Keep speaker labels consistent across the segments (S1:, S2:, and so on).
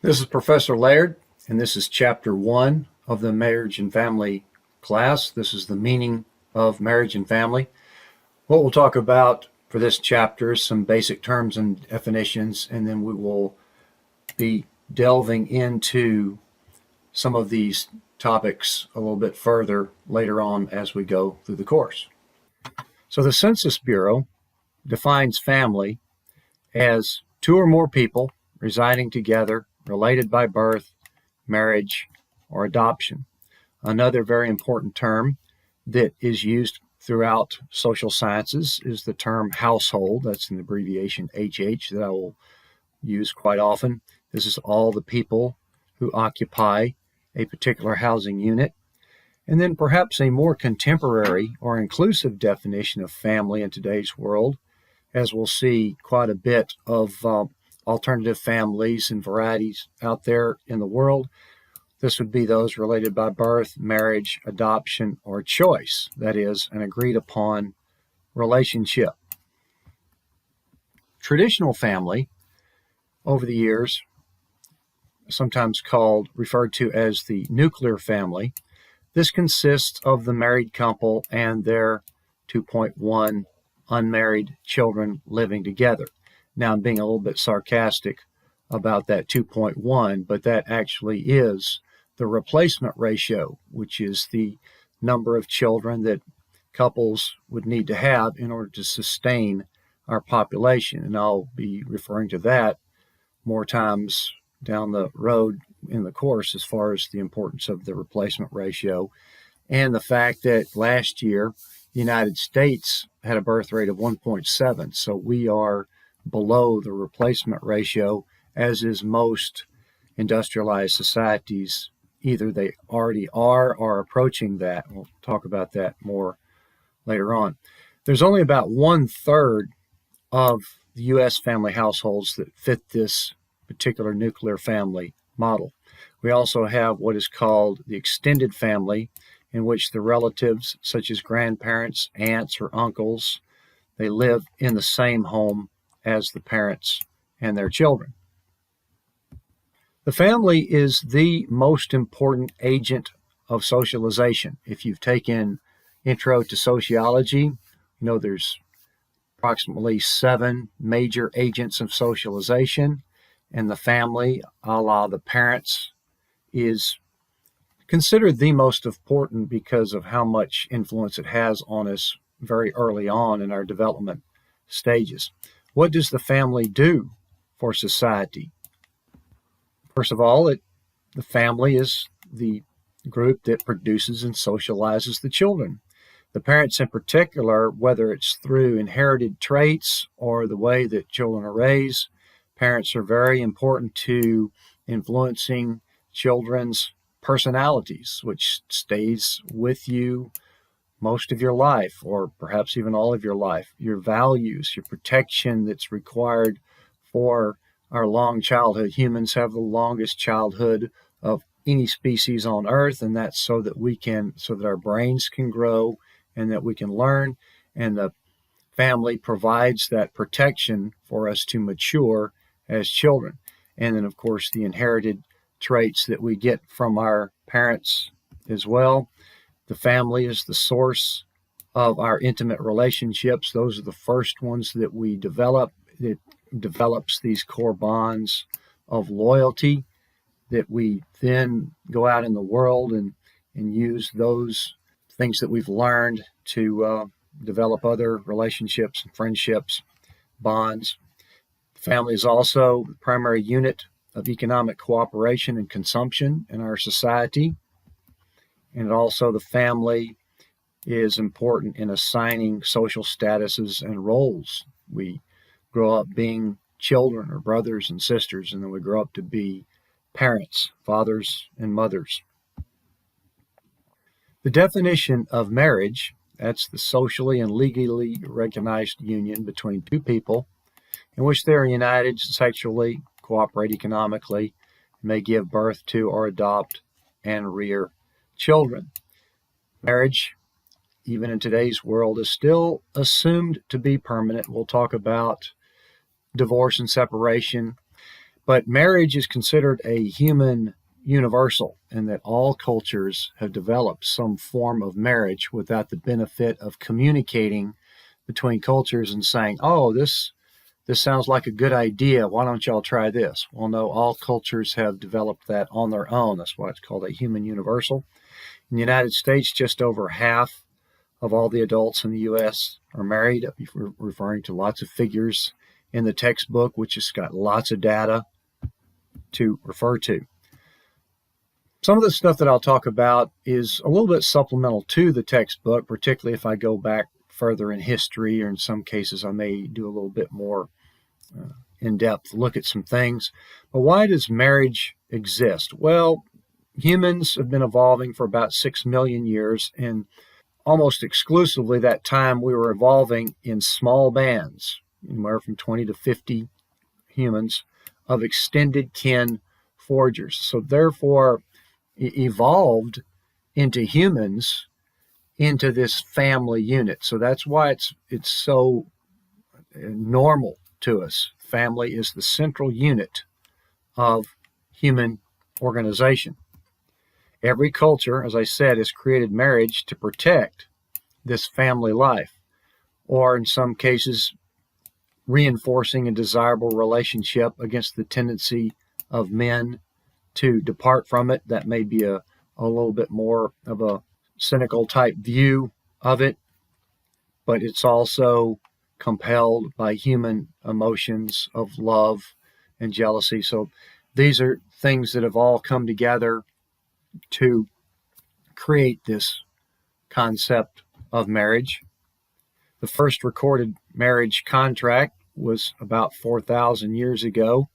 S1: This is Professor Laird, and this is Chapter 1 of the Marriage and Family class. This is the meaning of marriage and family. What we'll talk about for this chapter is some basic terms and definitions, and then we will be delving into some of these topics a little bit further later on as we go through the course. So the Census Bureau defines family as two or more people residing together, related by birth, marriage, or adoption. Another very important term that is used throughout social sciences is the term household. That's an abbreviation HH that I will use quite often. This is all the people who occupy a particular housing unit. And then perhaps a more contemporary or inclusive definition of family in today's world, as we'll see quite a bit of alternative families and varieties out there in the world. This would be those related by birth, marriage, adoption, or choice. That is, an agreed upon relationship. Traditional family, over the years, sometimes referred to as the nuclear family. This consists of the married couple and their 2.1 unmarried children living together. Now, I'm being a little bit sarcastic about that 2.1, but that actually is the replacement ratio, which is the number of children that couples would need to have in order to sustain our population. And I'll be referring to that more times down the road in the course as far as the importance of the replacement ratio and the fact that last year the United States had a birth rate of 1.7. So we are below the replacement ratio, as is most industrialized societies. Either they already are or approaching that. We'll talk about that more later on. There's only about 1/3 of the U.S. family households that fit this particular nuclear family model. We also have what is called the extended family, in which the relatives, such as grandparents, aunts, or uncles, they live in the same home as the parents and their children. The family is the most important agent of socialization. If you've taken Intro to Sociology, you know there's approximately 7 major agents of socialization, and the family, a la the parents, is considered the most important because of how much influence it has on us very early on in our development stages. What does the family do for society? First of all, the family is the group that produces and socializes the children. The parents in particular, whether it's through inherited traits or the way that children are raised, parents are very important to influencing children's personalities, which stays with you most of your life, or perhaps even all of your life. Your values, your protection that's required for our long childhood. Humans have the longest childhood of any species on Earth, and that's so that our brains can grow and that we can learn, and the family provides that protection for us to mature as children. And then, of course, the inherited traits that we get from our parents as well. The family is the source of our intimate relationships. Those are the first ones that we develop. It develops these core bonds of loyalty that we then go out in the world and use those things that we've learned to develop other relationships and friendships, bonds. Family is also the primary unit of economic cooperation and consumption in our society. And also the family is important in assigning social statuses and roles. We grow up being children or brothers and sisters, and then we grow up to be parents, fathers and mothers. The definition of marriage, that's the socially and legally recognized union between two people in which they are united sexually, cooperate economically, may give birth to or adopt and rear children. Marriage, even in today's world, is still assumed to be permanent. We'll talk about divorce and separation, But marriage is considered a human universal, in that all cultures have developed some form of marriage without the benefit of communicating between cultures and saying, oh, this sounds like a good idea. Why don't y'all try this? Well, no, all cultures have developed that on their own. That's why it's called a human universal. In the United States, just over half of all the adults in the U.S. are married, referring to lots of figures in the textbook, which has got lots of data to refer to. Some of the stuff that I'll talk about is a little bit supplemental to the textbook, particularly if I go back further in history, or in some cases I may do a little bit more in-depth look at some things. But why does marriage exist? Well, humans have been evolving for about 6 million years, and almost exclusively that time we were evolving in small bands, anywhere from 20 to 50 humans of extended kin foragers. So therefore, evolved into humans into this family unit. So that's why it's so normal to us. Family is the central unit of human organization. Every culture, as I said, has created marriage to protect this family life, or in some cases, reinforcing a desirable relationship against the tendency of men to depart from it. That may be a little bit more of a cynical type view of it, but it's also compelled by human emotions of love and jealousy. So these are things that have all come together to create this concept of marriage. The first recorded marriage contract was about 4,000 years ago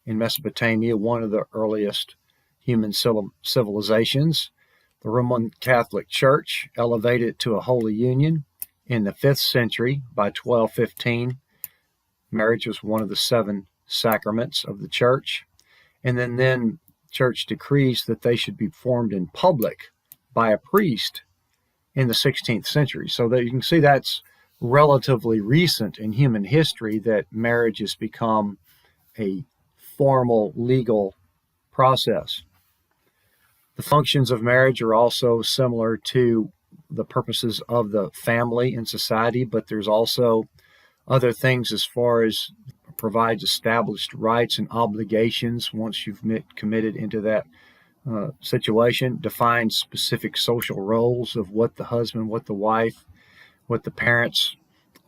S1: in Mesopotamia, one of the earliest human civilizations. The Roman Catholic Church elevated it to a holy union in the 5th century. By 1215, marriage was one of the 7 sacraments of the church. And then church decrees that they should be performed in public by a priest in the 16th century. So that you can see that's relatively recent in human history, that marriage has become a formal legal process. The functions of marriage are also similar to the purposes of the family in society, but there's also other things as far as provides established rights and obligations once you've committed into that situation, defines specific social roles of what the husband, what the wife, what the parents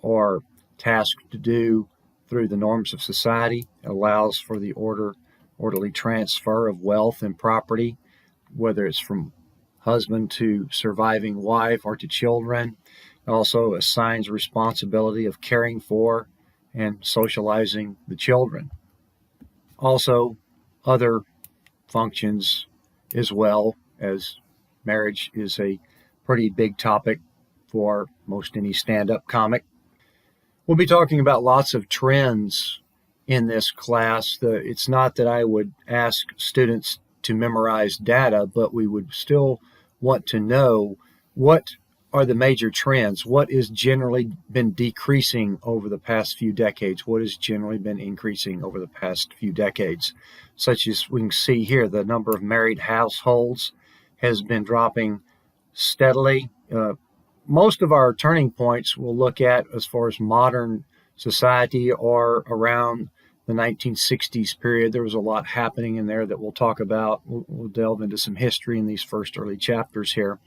S1: are tasked to do through the norms of society. It allows for the orderly transfer of wealth and property, whether it's from husband to surviving wife or to children. It also assigns responsibility of caring for and socializing the children. Also, other functions as well, as marriage is a pretty big topic for most any stand-up comic. We'll be talking about lots of trends in this class. It's not that I would ask students to memorize data, but we would still want to know what are the major trends. What has generally been decreasing over the past few decades? What has generally been increasing over the past few decades? Such as we can see here, the number of married households has been dropping steadily. Most of our turning points we'll look at as far as modern society or around the 1960s period. There was a lot happening in there that we'll talk about. We'll delve into some history in these first early chapters here.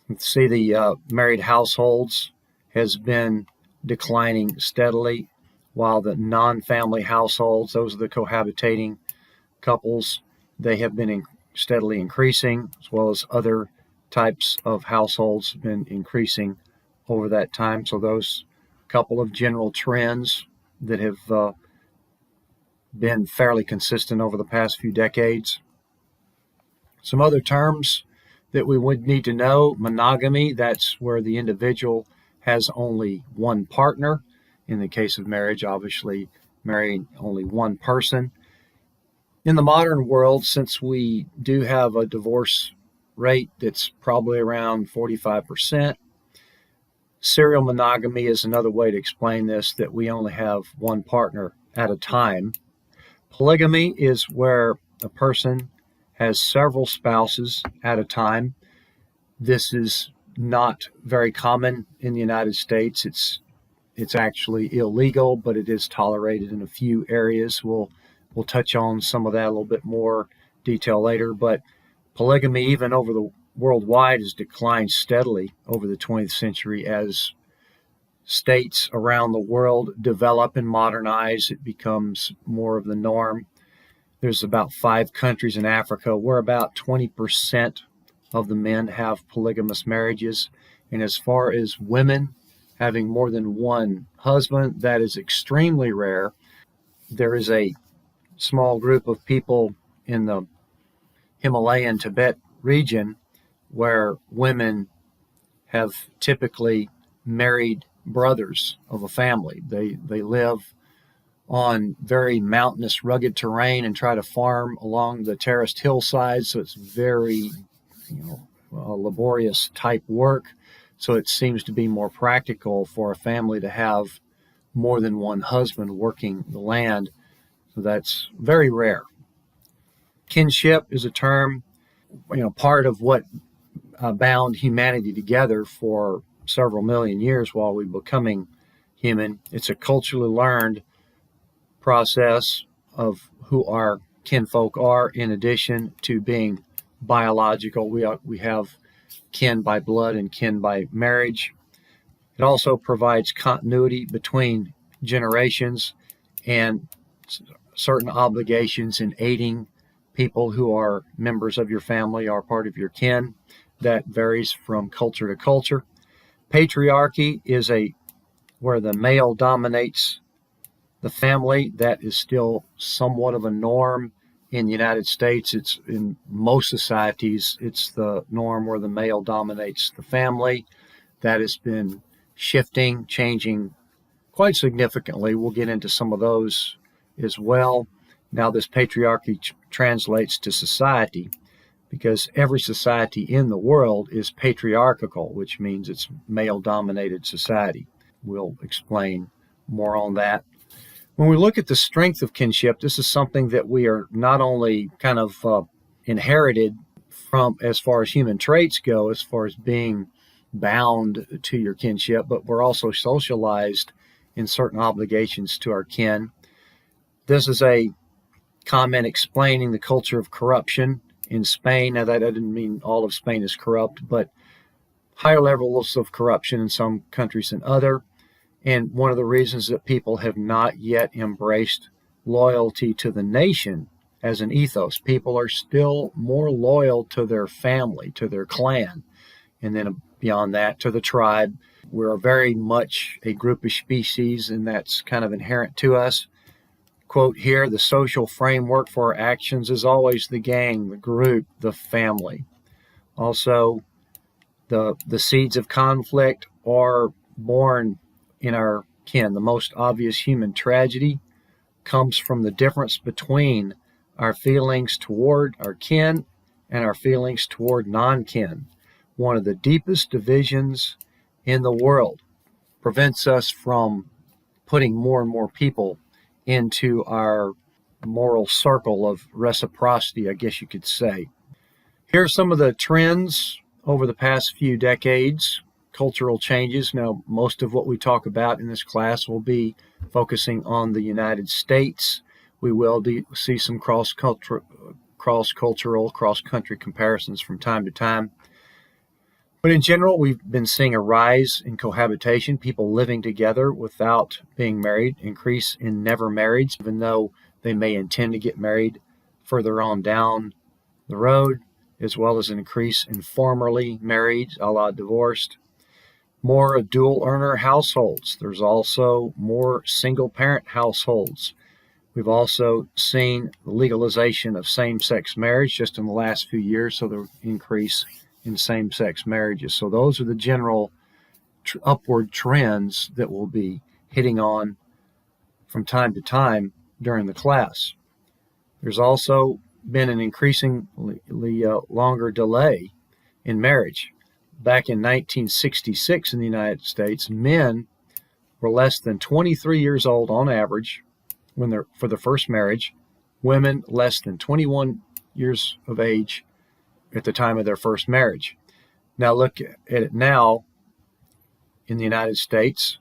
S1: Let's see, the married households has been declining steadily, while the non-family households, those are the cohabitating couples, they have been steadily increasing, as well as other types of households have been increasing over that time. So those couple of general trends that have been fairly consistent over the past few decades. Some other terms that we would need to know: monogamy, that's where the individual has only one partner. In the case of marriage, obviously marrying only one person. In the modern world, since we do have a divorce rate that's probably around 45%, serial monogamy is another way to explain this, that we only have one partner at a time. Polygamy is where a person has several spouses at a time. This is not very common in the United States. It's actually illegal, but it is tolerated in a few areas. We'll touch on some of that a little bit more detail later. But polygamy, even over the worldwide, has declined steadily over the 20th century as states around the world develop and modernize. It becomes more of the norm. There's about 5 countries in Africa where about 20% of the men have polygamous marriages. And as far as women having more than one husband, that is extremely rare. There is a small group of people in the Himalayan Tibet region where women have typically married brothers of a family. They live on very mountainous, rugged terrain and try to farm along the terraced hillsides. So it's very, laborious type work. So it seems to be more practical for a family to have more than one husband working the land. So that's very rare. Kinship is a term, part of what bound humanity together for several million years while we were becoming human. It's a culturally learned process of who our kinfolk are, in addition to being biological. We have kin by blood and kin by marriage. It also provides continuity between generations and certain obligations in aiding people who are members of your family, are part of your kin. That varies from culture to culture. Patriarchy is where the male dominates the family. That is still somewhat of a norm in the United States. It's in most societies, it's the norm where the male dominates the family. That has been shifting, changing quite significantly. We'll get into some of those as well. Now, this patriarchy translates to society, because every society in the world is patriarchal, which means it's male-dominated society. We'll explain more on that. When we look at the strength of kinship, this is something that we are not only kind of inherited from as far as human traits go, as far as being bound to your kinship, but we're also socialized in certain obligations to our kin. This is a comment explaining the culture of corruption in Spain. Now, that doesn't mean all of Spain is corrupt, but higher levels of corruption in some countries than other. And one of the reasons that people have not yet embraced loyalty to the nation as an ethos. People are still more loyal to their family, to their clan, and then beyond that, to the tribe. We're very much a groupish species, and that's kind of inherent to us. Quote here, the social framework for our actions is always the gang, the group, the family. Also, the seeds of conflict are born in our kin. The most obvious human tragedy comes from the difference between our feelings toward our kin and our feelings toward non-kin. One of the deepest divisions in the world prevents us from putting more and more people into our moral circle of reciprocity, I guess you could say. Here are some of the trends over the past few decades, cultural changes. Now, most of what we talk about in this class will be focusing on the United States. We will see some cross-cultural, cross-country comparisons from time to time. But in general, we've been seeing a rise in cohabitation, people living together without being married, increase in never marrieds, even though they may intend to get married further on down the road, as well as an increase in formerly married, a la divorced. More dual earner households. There's also more single parent households. We've also seen the legalization of same-sex marriage just in the last few years, so the increase in same-sex marriages. So those are the general upward trends that we'll be hitting on from time to time during the class. There's also been an increasingly longer delay in marriage. Back in 1966 in the United States, men were less than 23 years old on average for their first marriage. women less than 21 years of age at the time of their first marriage. Now look at it now in the United States.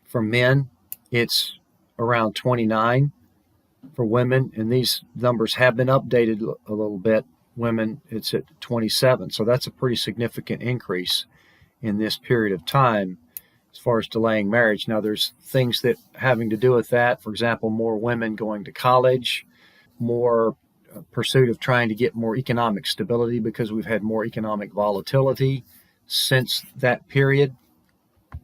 S1: For men, it's around 29. For women, and these numbers have been updated a little bit, women, it's at 27. So that's a pretty significant increase in this period of time as far as delaying marriage. Now, there's things that having to do with that. For example, more women going to college, more pursuit of trying to get more economic stability because we've had more economic volatility since that period.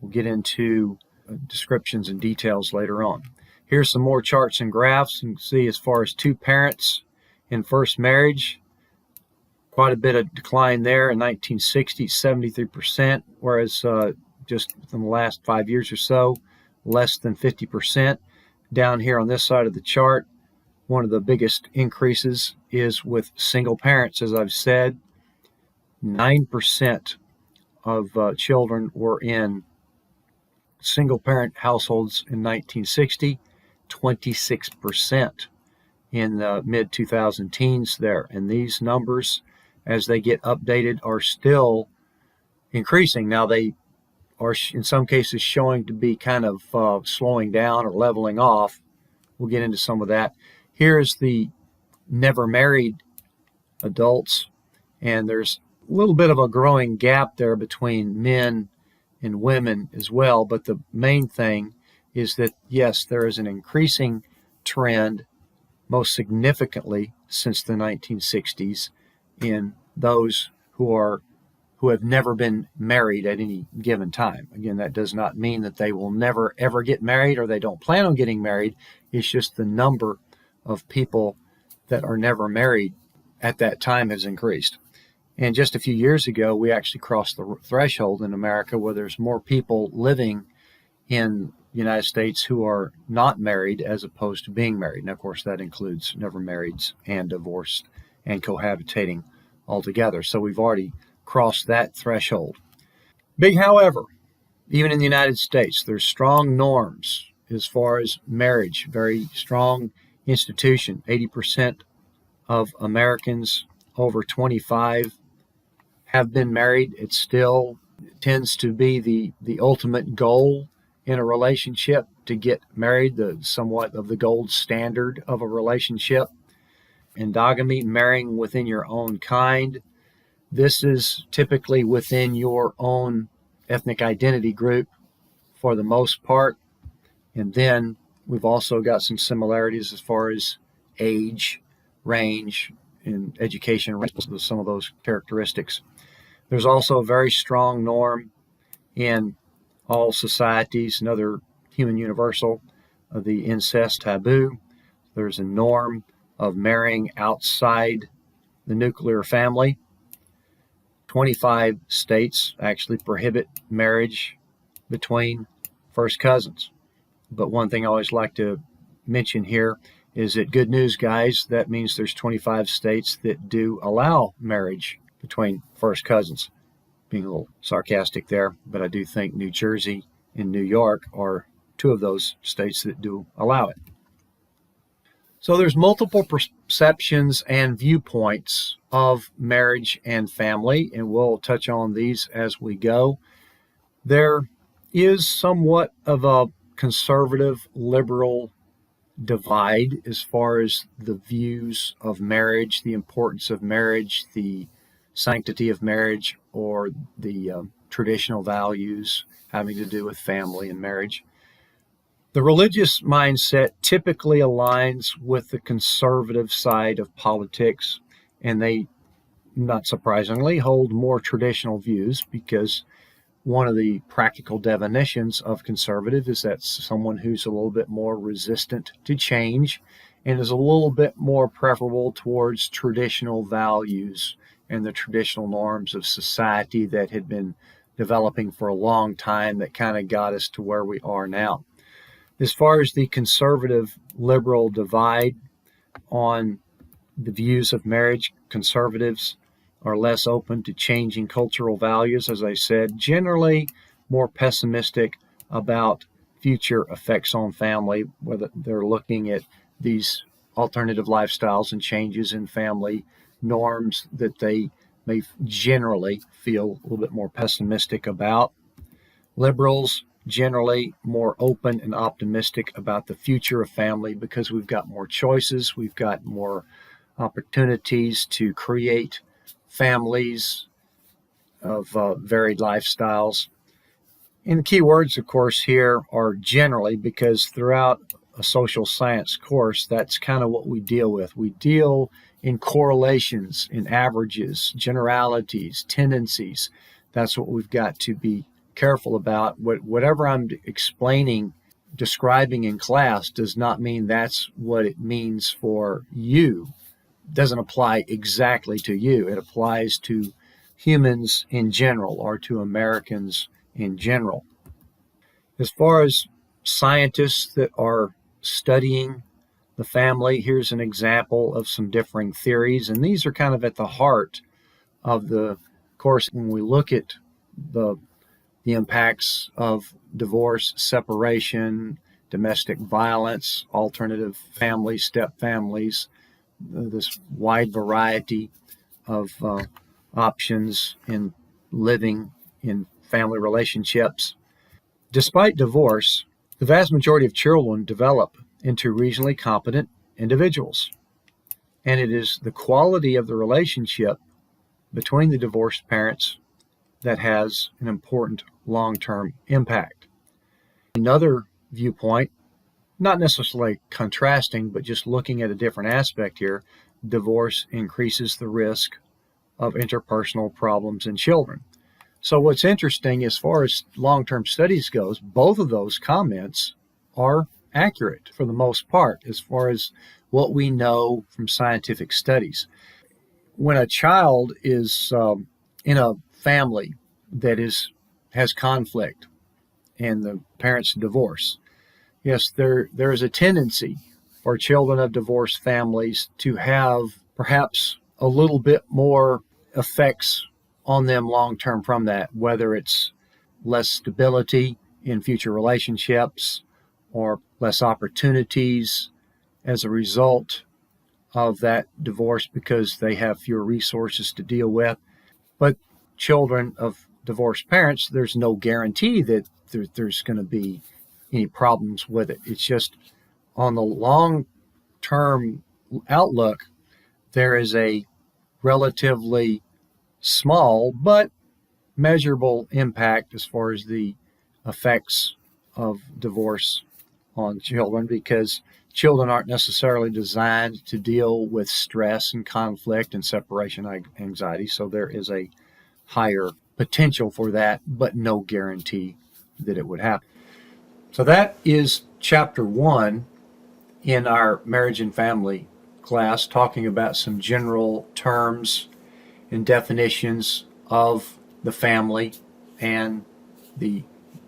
S1: We'll get into descriptions and details later on. Here's some more charts and graphs. You can see as far as two parents in first marriage, quite a bit of decline there. In 1960, 73%, whereas just in the last 5 years or so, less than 50%. Down here on this side of the chart, one of the biggest increases is with single parents. As I've said, 9% of children were in single-parent households in 1960, 26% in the mid-2000 teens there. And these numbers, as they get updated, are still increasing. Now, they are in some cases showing to be kind of slowing down or leveling off. We'll get into some of that. Here's the never married adults, and there's a little bit of a growing gap there between men and women as well. But the main thing is that, yes, there is an increasing trend, most significantly since the 1960s, in those who have never been married at any given time. Again, that does not mean that they will never ever get married or they don't plan on getting married. It's just the number of people that are never married at that time has increased. And just a few years ago, we actually crossed the threshold in America where there's more people living in the United States who are not married as opposed to being married. And of course, that includes never marrieds and divorced and cohabitating altogether. So we've already crossed that threshold. Big however, even in the United States, there's strong norms as far as marriage, very strong institution. 80% of Americans over 25 have been married. It still tends to be the ultimate goal in a relationship to get married, the somewhat of the gold standard of a relationship. Endogamy, marrying within your own kind. This is typically within your own ethnic identity group for the most part. And then we've also got some similarities as far as age, range, and education, some of those characteristics. There's also a very strong norm in all societies, another human universal, of the incest taboo. There's a norm of marrying outside the nuclear family. 25 states actually prohibit marriage between first cousins. But one thing I always like to mention here is that, good news, guys, that means there's 25 states that do allow marriage between first cousins. Being a little sarcastic there, but I do think New Jersey and New York are two of those states that do allow it. So there's multiple perceptions and viewpoints of marriage and family, and we'll touch on these as we go. There is somewhat of a conservative liberal divide as far as the views of marriage, the importance of marriage, the sanctity of marriage, or the traditional values having to do with family and marriage. The religious mindset typically aligns with the conservative side of politics, and they, not surprisingly, hold more traditional views, because one of the practical definitions of conservative is that someone who's a little bit more resistant to change and is a little bit more preferable towards traditional values and the traditional norms of society that had been developing for a long time that kind of got us to where we are now. As far as the conservative liberal divide on the views of marriage, conservatives are less open to changing cultural values, as I said, generally more pessimistic about future effects on family, whether they're looking at these alternative lifestyles and changes in family norms that they may generally feel a little bit more pessimistic about. Liberals generally more open and optimistic about the future of family because we've got more choices, we've got more opportunities to create families of varied lifestyles. And the key words, of course, here are generally, because throughout a social science course, that's kind of what we deal with. We deal in correlations, in averages, generalities, tendencies. That's what we've got to be careful about. Whatever I'm explaining, describing in class does not mean that's what it means for you. It doesn't apply exactly to you. It applies to humans in general, or to Americans in general. As far as scientists that are studying the family, here's an example of some differing theories, and these are kind of at the heart of the course when we look at the impacts of divorce, separation, domestic violence, alternative families, step families, this wide variety of options in living in family relationships. Despite divorce, the vast majority of children develop into reasonably competent individuals. And it is the quality of the relationship between the divorced parents that has an important long-term impact. Another viewpoint, not necessarily contrasting, but just looking at a different aspect here, divorce increases the risk of interpersonal problems in children. So what's interesting as far as long-term studies goes, both of those comments are accurate for the most part as far as what we know from scientific studies. When a child is in a family that has conflict and the parents divorce, yes, there is a tendency for children of divorced families to have perhaps a little bit more effects on them long term from that, whether it's less stability in future relationships or less opportunities as a result of that divorce because they have fewer resources to deal with. But children of divorced parents, there's no guarantee that there's going to be any problems with it. It's just on the long-term outlook, there is a relatively small but measurable impact as far as the effects of divorce on children, because children aren't necessarily designed to deal with stress and conflict and separation anxiety. So there is a higher potential for that, but no guarantee that it would happen. So that is chapter 1 in our marriage and family class, talking about some general terms and definitions of the family and the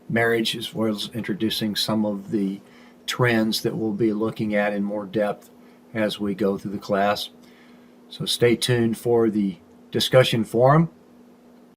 S1: marriage, as well as introducing some of the trends that we'll be looking at in more depth as we go through the class. So stay tuned for the discussion forum